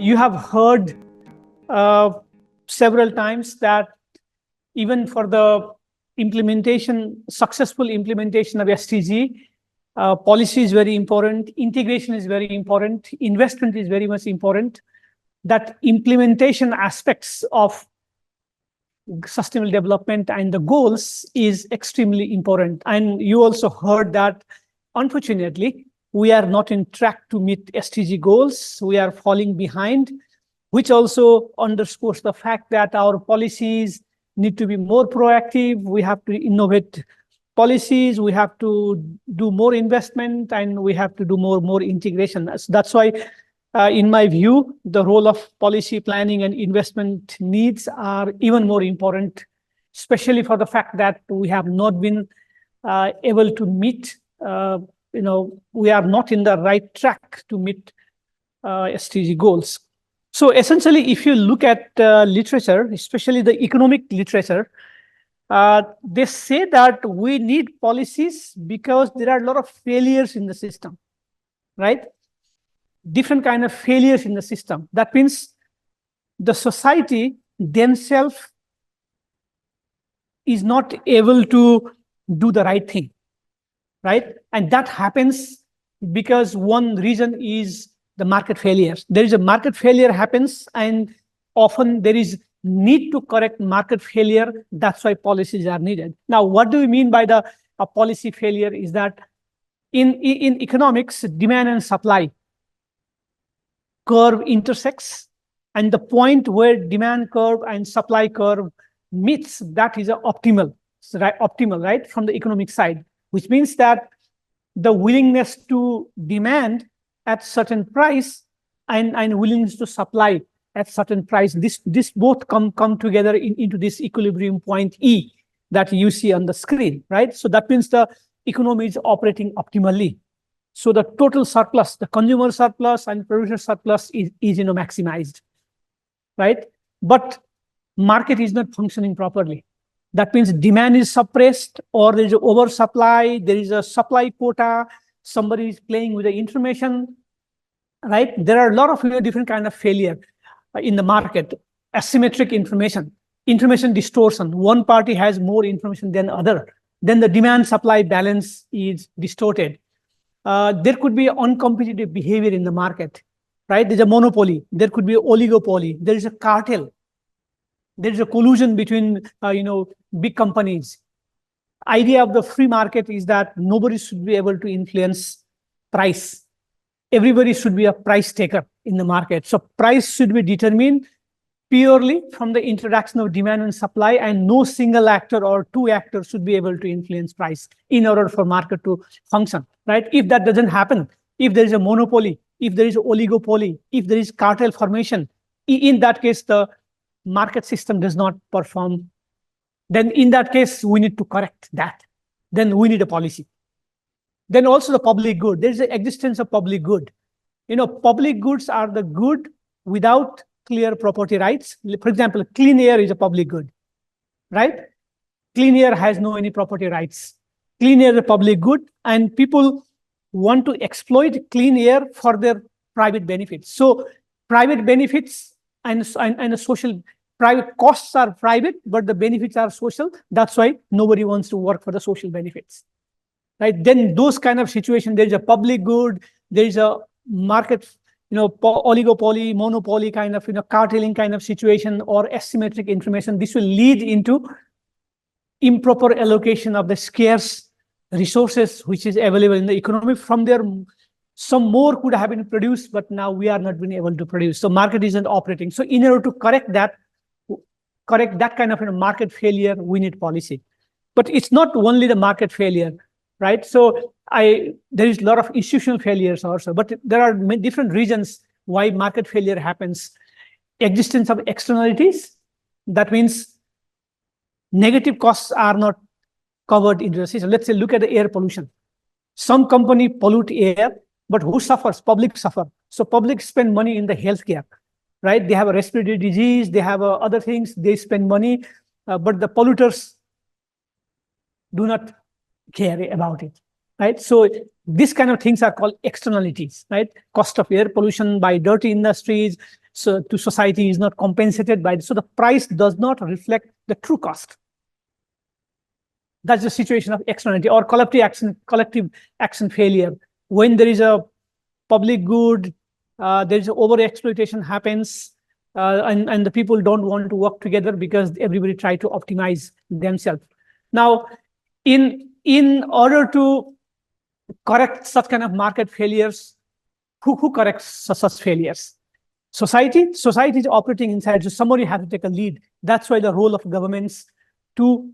You have heard uh, several times that even for the successful implementation of SDG, policy is very important, integration is very important, investment is very much important. That implementation aspects of sustainable development and the goals is extremely important. And you also heard that, unfortunately, we are not in track to meet SDG goals. We are falling behind, which also underscores the fact that our policies need to be more proactive. We have to innovate policies, we have to do more investment, and we have to do more integration. That's why, in my view, the role of policy planning and investment needs are even more important, especially for the fact that we have not been able to meet, we are not in the right track to meet SDG goals. So essentially, if you look at literature, especially the economic literature, they say that we need policies because there are a lot of failures in the system, right? Different kind of failures in the system. That means the society themselves is not able to do the right thing, right? And that happens because one reason is the market failures. There is a market failure happens, and often there is need to correct market failure. That's why policies are needed. Now, what do we mean by the policy failure? Is that in economics, demand and supply curve intersects, and the point where demand curve and supply curve meets, that is optimal, right, from the economic side, which means that the willingness to demand at certain price and willingness to supply at certain price, this both come together into this equilibrium point E that you see on the screen, right? So that means the economy is operating optimally. So the total surplus, the consumer surplus and producer surplus is maximized, right? But market is not functioning properly. That means demand is suppressed, or there is an oversupply, there is a supply quota, somebody is playing with the information, right? There are a lot of different kind of failure in the market. Asymmetric information distortion. One party has more information than other. Then the demand supply balance is distorted. There could be uncompetitive behavior in the market, right? There's a monopoly. There could be an oligopoly. There is a cartel. There is a collusion between, big companies. Idea of the free market is that nobody should be able to influence price. Everybody should be a price taker in the market. So price should be determined purely from the introduction of demand and supply, and no single actor or two actors should be able to influence price in order for market to function, right? If that doesn't happen, if there is a monopoly, if there is oligopoly, if there is cartel formation, in that case, the market system does not perform. Then in that case, we need to correct that. Then we need a policy. Then also the public good. There is the existence of public good. Public goods are the good without clear property rights. For example, clean air is a public good, right? Clean air has no any property rights. Clean air is a public good, and people want to exploit clean air for their private benefits. So private benefits and the social, private costs are private, but the benefits are social. That's why nobody wants to work for the social benefits, right? Then those kind of situations, there is a public good, there is a market, oligopoly, monopoly kind of, carteling kind of situation, or asymmetric information. This will lead into improper allocation of the scarce resources which is available in the economy. From there, some more could have been produced, but now we are not being able to produce. So market isn't operating. So in order to correct that kind of market failure, we need policy. But it's not only the market failure, right? So there is a lot of institutional failures also, but there are different reasons why market failure happens. Existence of externalities, that means negative costs are not covered into the system. Let's say, look at the air pollution. Some company pollute air, but who suffers? Public suffer. So public spend money in the healthcare, right? They have a respiratory disease, they have other things, they spend money, but the polluters do not care about it, right? So these kind of things are called externalities, right? Cost of air pollution by dirty industries, so to society is not compensated by, so the price does not reflect the true cost. That's the situation of externality or collective action failure. When there is a public good, there is over exploitation happens, and the people don't want to work together because everybody try to optimize themselves. Now, in order to correct such kind of market failures, who corrects such failures? Society is operating inside, so somebody has to take a lead. That's why the role of governments to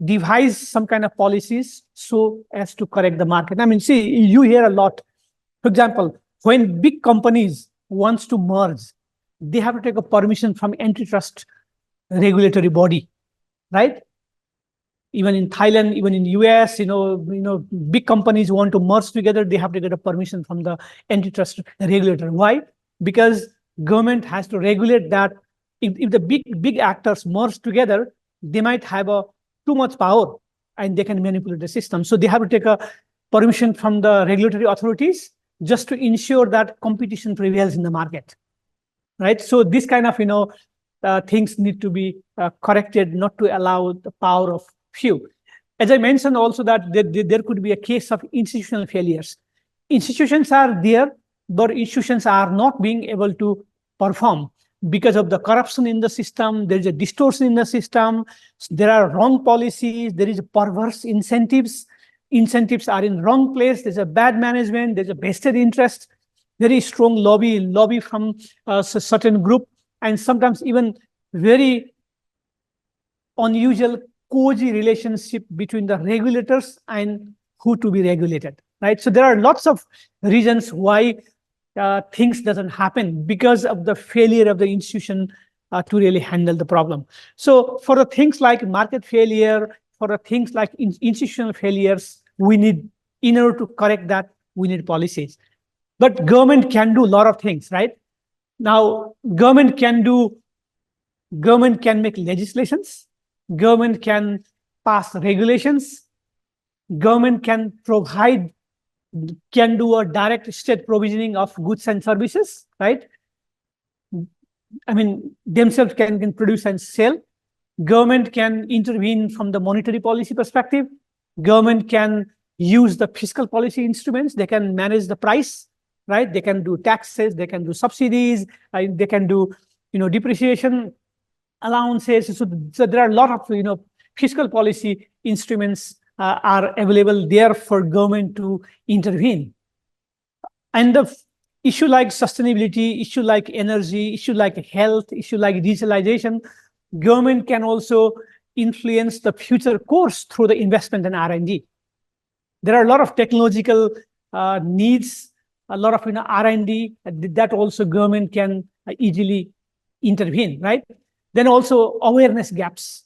devise some kind of policies so as to correct the market. I mean, see, you hear a lot. For example, when big companies wants to merge, they have to take a permission from antitrust regulatory body, right? Even in Thailand, even in US, big companies want to merge together, they have to get a permission from the antitrust regulator. Why? Because government has to regulate that. If the big actors merge together, they might have too much power and they can manipulate the system. So they have to take a permission from the regulatory authorities just to ensure that competition prevails in the market, right? So this kind of things need to be corrected, not to allow the power of few. As I mentioned also that there could be a case of institutional failures. Institutions are there, but institutions are not being able to perform because of the corruption in the system. There is a distortion in the system. There are wrong policies. There is perverse incentives. Incentives are in wrong place. There's a bad management. There's a vested interest. Very strong lobby from a certain group, and sometimes even very unusual cozy relationship between the regulators and who to be regulated, right? So there are lots of reasons why things doesn't happen because of the failure of the institution to really handle the problem. So for the things like market failure, for the things like institutional failures, we need, in order to correct that, we need policies. But government can do a lot of things, right? Now, government can make legislations, government can pass regulations, government can do a direct state provisioning of goods and services, right? I mean, themselves can produce and sell. Government can intervene from the monetary policy perspective. Government can use the fiscal policy instruments. They can manage the price, right? They can do taxes, they can do subsidies, they can do, depreciation allowances. So there are a lot of, fiscal policy instruments are available there for government to intervene. And the issue like sustainability, issue like energy, issue like health, issue like digitalization, government can also influence the future course through the investment in R&D. There are a lot of technological needs, a lot of R&D that also government can easily intervene, right? Then also awareness gaps.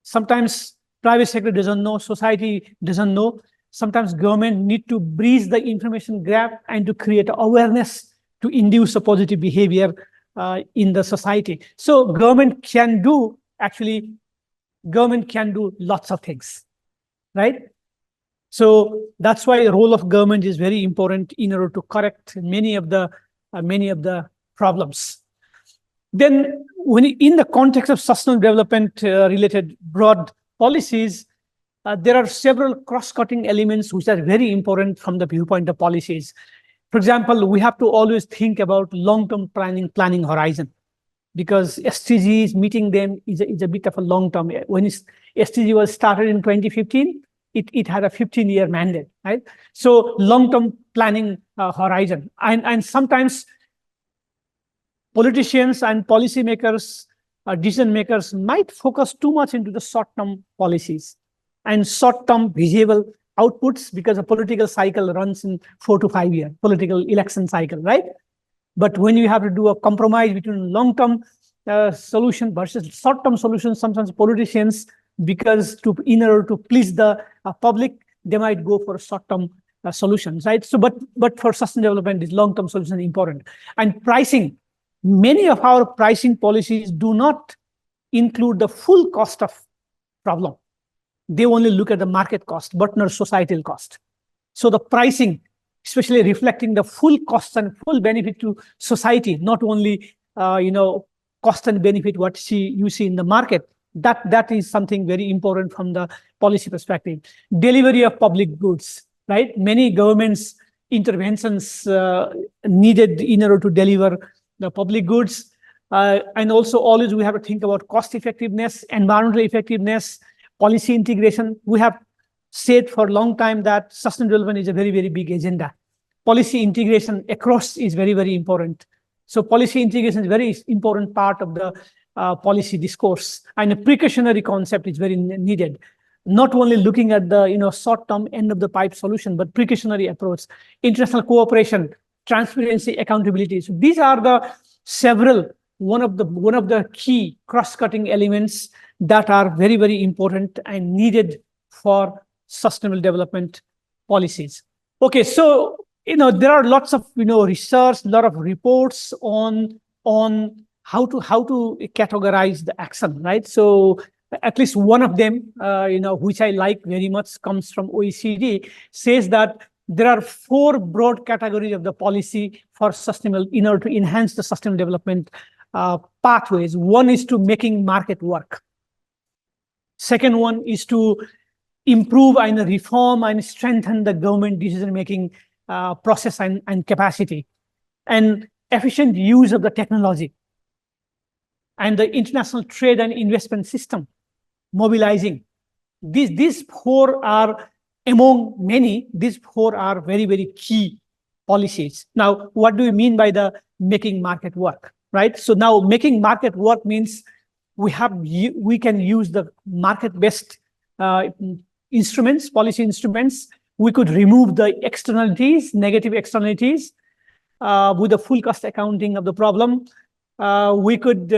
Sometimes private sector doesn't know, society doesn't know. Sometimes government need to bridge the information gap and to create awareness to induce a positive behavior in the society. So government can do lots of things, right? So that's why the role of government is very important in order to correct many of the problems. Then, when in the context of sustainable development related broad policies, there are several cross-cutting elements which are very important from the viewpoint of policies. For example, we have to always think about long-term planning horizon, because SDGs, meeting them is a bit of a long-term. When SDG was started in 2015, it had a 15-year mandate, right? So long-term planning horizon. And sometimes politicians and policymakers, decision makers might focus too much into the short-term policies and short-term visible outputs, because a political cycle runs in 4 to 5 year political election cycle, right? But when you have to do a compromise between long-term solution versus short-term solutions, sometimes politicians, because in order to please the public, they might go for short-term solutions, right? So, but for sustainable development, this long-term solution is important. And pricing, many of our pricing policies do not include the full cost of problem. They only look at the market cost, but not societal cost. So the pricing, especially reflecting the full costs and full benefit to society, not only cost and benefit what you see in the market. That is something very important from the policy perspective. Delivery of public goods, right? Many governments interventions needed in order to deliver the public goods. And also always we have to think about cost effectiveness, environmental effectiveness, policy integration. We have said for a long time that sustainable development is a very, very big agenda. Policy integration across is very, very important. So policy integration is a very important part of the policy discourse, and a precautionary concept is very needed. Not only looking at the short-term end of the pipe solution, but precautionary approach, international cooperation, transparency, accountability. So these are the several one of the key cross-cutting elements that are very, very important and needed for sustainable development policies. Okay, so there are lots of research, a lot of reports on how to categorize the action, right? So at least one of them, which I like very much, comes from OECD, says that there are 4 broad categories of the policy for sustainable, in order to enhance the sustainable development pathways. One is to making market work. Second one is to improve and reform and strengthen the government decision-making process and capacity, and efficient use of the technology, and the international trade and investment system, mobilizing. These 4 are among many. These 4 are very, very key policies. Now, what do we mean by the making market work, right? So now making market work means we can use the market-based instruments, policy instruments. We could remove the externalities, negative externalities, with the full cost accounting of the problem. We could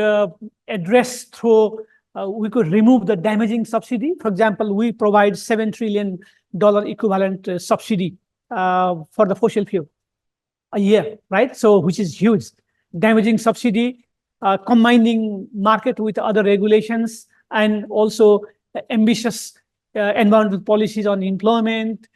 address through, we could remove the damaging subsidy. For example, we provide $7 trillion equivalent subsidy for the fossil fuel a year, right? So which is huge. Damaging subsidy, combining market with other regulations, and also ambitious environmental policies on employment,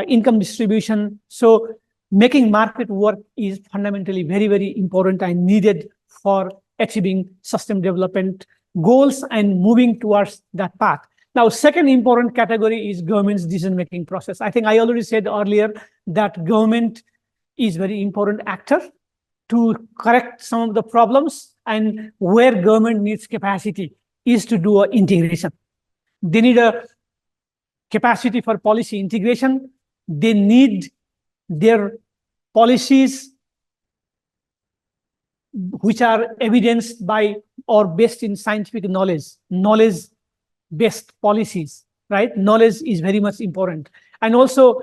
income distribution. So making market work is fundamentally very, very important and needed for achieving sustainable development goals and moving towards that path. Now, second important category is government's decision-making process. I think I already said earlier that government is very important actor to correct some of the problems, and where government needs capacity is to do integration. They need a capacity for policy integration. They need their policies which are evidenced by or based in scientific knowledge-based policies, right? Knowledge is very much important. And also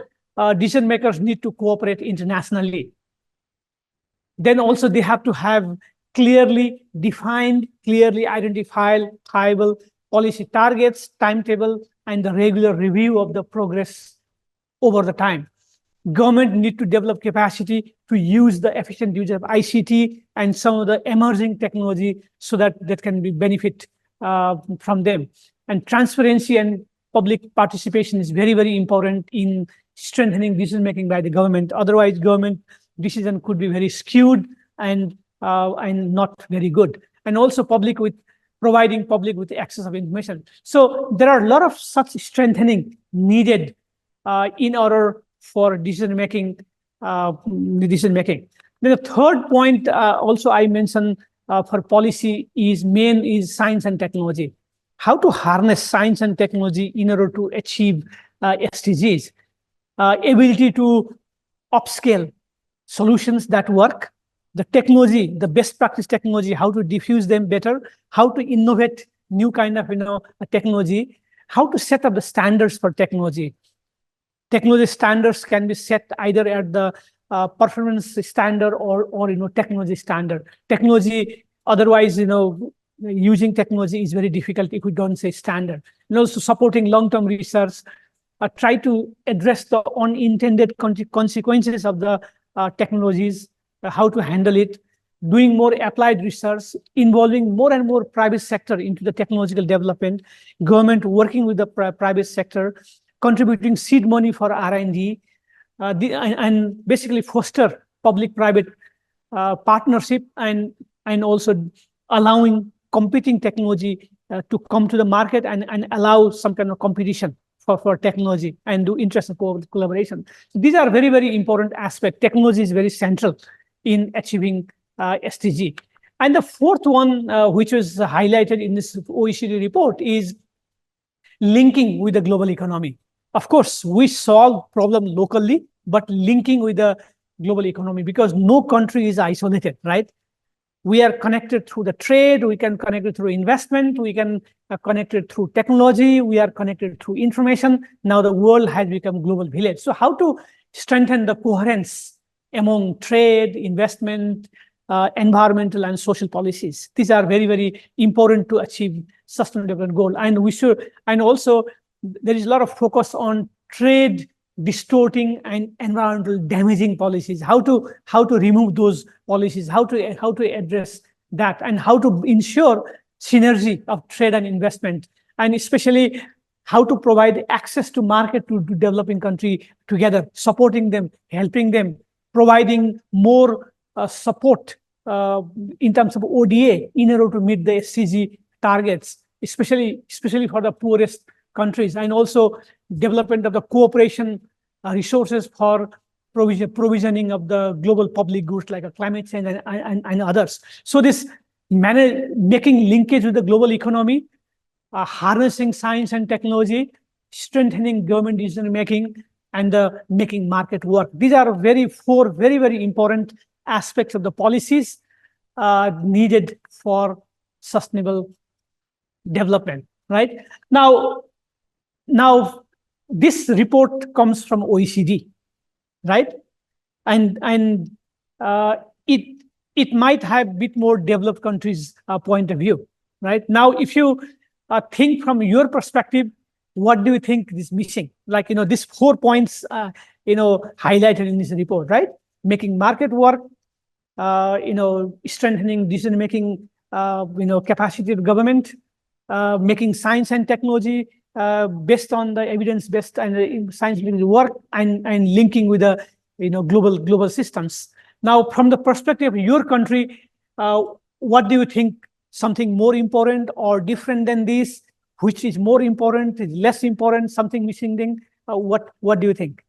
decision makers need to cooperate internationally. Then also they have to have clearly defined, clearly identifiable policy targets, timetable, and the regular review of the progress over the time. Government need to develop capacity to use the efficient use of ICT and some of the emerging technology so that can be benefit from them. And transparency and public participation is very, very important in strengthening decision making by the government. Otherwise, government decision could be very skewed and not very good. And also providing public with access of information. So there are a lot of such strengthening needed in order for decision making. Then the third point also I mentioned for policy is science and technology. How to harness science and technology in order to achieve SDGs. Ability to upscale solutions that work, the technology, the best practice technology, how to diffuse them better, how to innovate new kind of technology, how to set up the standards for technology. Technology standards can be set either at the performance standard or technology standard. Technology, otherwise, using technology is very difficult if we don't say standard. And also supporting long-term research, try to address the unintended consequences of the technologies, how to handle it, doing more applied research, involving more and more private sector into the technological development, government working with the private sector, contributing seed money for R&D, and basically foster public-private partnership and and also allowing competing technology to come to the market and allow some kind of competition for technology and do interest collaboration. So these are very, very important aspects. Technology is very central in achieving SDG. And the fourth one, which was highlighted in this OECD report, is linking with the global economy. Of course, we solve problem locally, but linking with the global economy, because no country is isolated, right? We are connected through the trade, we can connect it through investment, we can connect it through technology, we are connected through information. Now the world has become global village. So how to strengthen the coherence among trade, investment, environmental and social policies? These are very, very important to achieve sustainable development goal. And we should, and also there is a lot of focus on trade distorting and environmental damaging policies, how to remove those policies, how to address that, and how to ensure synergy of trade and investment, and especially how to provide access to market to developing country together, supporting them, helping them, providing more support in terms of ODA in order to meet the SDG targets, especially for the poorest countries, and also development of the cooperation resources for provisioning of the global public goods like climate change and others. So this making linkage with the global economy, harnessing science and technology, strengthening government decision making, and making market work. These are four very, very important aspects of the policies needed for sustainable development, right? Now this report comes from OECD, right? And it might have a bit more developed countries' point of view, right? Now, if you think from your perspective, what do you think is missing? Like, these 4 points, highlighted in this report, right? Making market work, strengthening decision-making, capacity of government, making science and technology based on the evidence-based and science-based work, and linking with the global systems. Now, from the perspective of your country, what do you think? Something more important or different than this? Which is more important? Is less important? Something missing? What do you think?